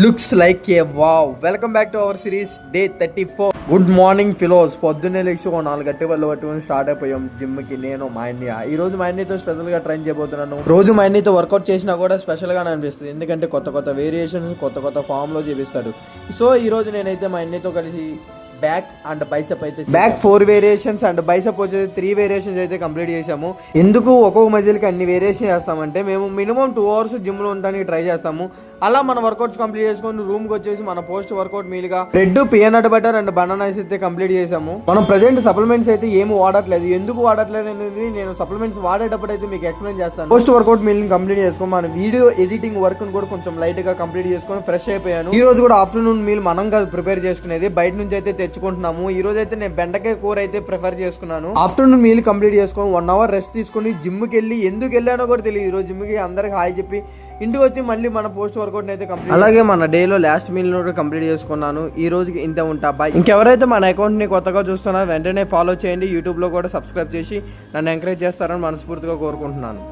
Looks like A wow. Welcome back to our series day 34. Good morning ఫిలోస్. పొద్దున్నే లేచి 4 గట్టి పళ్ళు పట్టుకుని స్టార్ట్ అయిపోయాం జిమ్ కి. నేను మా అన్నయ్య ఈ రోజు మా అన్నయ్యతో స్పెషల్ గా ట్రైన్ చేయబోతున్నాను. రోజు మా అన్నయ్యతో వర్కౌట్ చేసినా కూడా స్పెషల్ గానే అనిపిస్తుంది, ఎందుకంటే కొత్త కొత్త వేరియేషన్ కొత్త ఫామ్ లో చేపిస్తాడు. సో ఈ రోజు నేనైతే మా అన్నయ్యతో కలిసి బ్యాక్ అండ్ బైసెప్ అయితే బ్యాక్ 4 వేరియేషన్స్ అండ్ బైసెప్ వచ్చేసి 3 వేరియేషన్స్ అయితే కంప్లీట్ చేసాము. ఎందుకు ఒక్కొక్క మజిల్కి అన్ని వేరియేషన్ చేస్తామంటే మేము మినిమం 2 అవర్స్ జిమ్ లో ఉండడానికి ట్రై చేస్తాము. అలా మన వర్కౌట్స్ కంప్లీట్ చేసుకొని రూమ్ కి వచ్చేసి మన పోస్ట్ వర్కౌట్ మీల్ గా bread, peanut butter and bananas అయితే కంప్లీట్ చేసాము. మనం ప్రెసెంట్ సప్లిమెంట్స్ అయితే ఏమి వాడట్లేదు. ఎందుకు వాడట్లేదు అనేది నేను సప్లిమెంట్స్ వాడేటప్పుడు అయితే మీకు ఎక్స్ప్లెయిన్ చేస్తాను. పోస్ట్ వర్కౌట్ మీల్ ని కంప్లీట్ చేసుకొని మన వీడియో ఎడిటింగ్ వర్క్ కూడా కొంచెం లైట్ గా కంప్లీట్ చేసుకొని ఫ్రెష్ అయిపోయాను. ఈ రోజు కూడా ఆఫ్టర్నూన్ మీల్ మనం కాదు ప్రిపేర్ చేసుకునేది, బయట నుంచి అయితే తెచ్చుకుంటున్నాము. ఈ రోజు అయితే నేను బెండకాయ కూర అయితే ప్రిఫర్ చేసుకున్నాను. ఆఫ్టర్నూన్ మీల్ కంప్లీట్ చేసుకొని 1 అవర్ రెస్ట్ తీసుకుని జిమ్ కి వెళ్ళి ఎందుకు వెళ్ళానో కూడా తెలియదు. ఈ రోజు జిమ్ కి అందరికి హాయ్ చెప్పి ఇంటికి వచ్చి మళ్ళీ మన పోస్ట్ వర్కౌట్ అయితే కంప్లీట్, అలాగే మన డేలో లాస్ట్ మీల్ కూడా కంప్లీట్ చేసుకున్నాను. ఈ రోజుకి ఇంత ఉంటా బాయ్. ఇంకెవరైతే మన అకౌంట్ ని కొత్తగా చూస్తున్నారో వెంటనే ఫాలో చేయండి. యూట్యూబ్ లో కూడా సబ్స్క్రైబ్ చేసి నన్ను ఎంకరేజ్ చేస్తారని మనస్ఫూర్తిగా కోరుకుంటున్నాను.